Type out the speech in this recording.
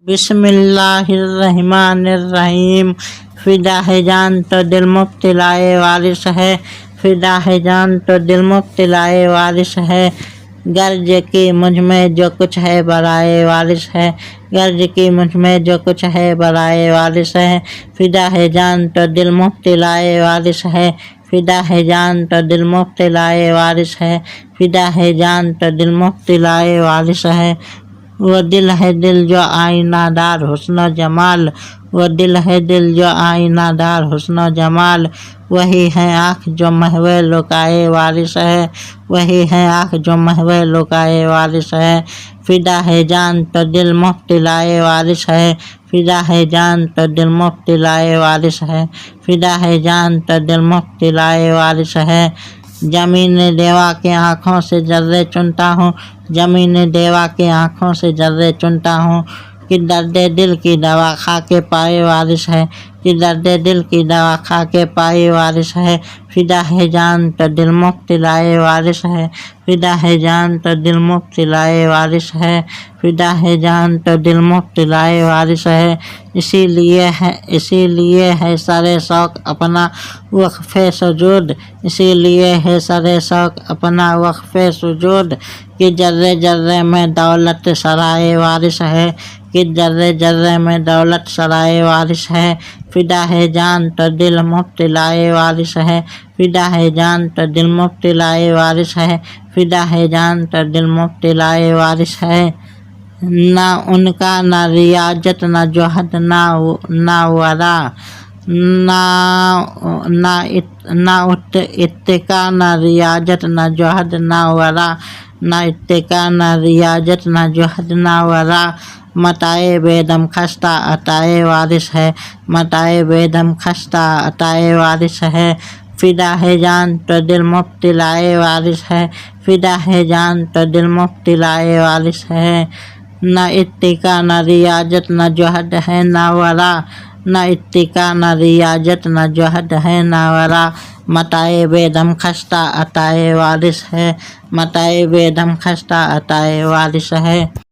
بسم اللہ الرحمن الرحیم۔ فدا ہے جان تو دل مبتلائے وارث ہے، فدا ہے جان تو دل مبتلائے وارث ہے، غرض کی مجھ میں جو کچھ ہے برائے وارث ہے، غرض کی مجھ میں جو کچھ ہے برائے وارث ہے، فدا ہے جان تو دل مبتلائے وارث ہے، فدا ہے جان تو دل مبتلائے وارث ہے، فدا ہے جان تو دل مبتلائے وارث ہے۔ وہ دل ہے دل جو آئینہ دار حسن و جمال، وہ دل ہے دل جو آئینہ دار حسن و جمال، وہی ہے آنکھ جو محو لقائے وارث ہے، وہی ہے آنکھ جو محو لقائے وارث ہے، فدا ہے جان تو دل مبتلائے وارث ہے، فدا ہے جان تو دل مبتلائے وارث ہے، فدا ہے جان تو دل مبتلائے وارث ہے۔ زمین دیوا کے آنکھوں سے ذرے چنتا ہوں، زمین دیوا کے آنکھوں سے ذرے چنتا ہوں، کہ درد دل کی دوا کھا کے پائے وارث ہے، کہ درد دل کی دوا کھا کے پائے وارث ہے، فدا ہے جان تو دل مبتلائے وارث ہے، فدا ہے جان تو دل مبتلائے وارث ہے، فدا ہے جان تو دل مبتلائے وارث ہے۔ اسی لیے ہے سر شوق اپنا وقف سجود، اسی لیے ہے سر شوق اپنا وقف سجود، کہ ذرے ذرے میں دولت سرائے وارث ہے، کہ ذرے ذرے میں دولت سرائے وارث ہے، فدا ہے جان تو دل مبتلائے وارث ہے، فدا ہے جان تو دل مبتلائے وارث ہے، فدا ہے جان تو دل مبتلائے وارث ہے۔ نہ ان کا نہ ریاضت نہ جوہد نہ ورا، نہ اتقا نہ ریاضت نہ جوہد نہ ورا، نہ اتقا نہ ریاضت نہ جوہد نہ ورا، متاع بے دم خستہ عطائے وارث ہے، متاع بے دم خستہ عطائے وارث ہے، فدا ہے جان تو دل مبتلائے وارث ہے، فدا ہے جان تو دل مبتلائے وارث ہے۔ نہ اتقا نہ ریاضت نہ جوہد ہے نہ ورا، نہ اتقا نہ ریاضت نہ جوہد ہے نہ ورا، متاع بے دم خستہ عطائے وارث ہے، متاع بے دم خستہ عطائے وارث ہے۔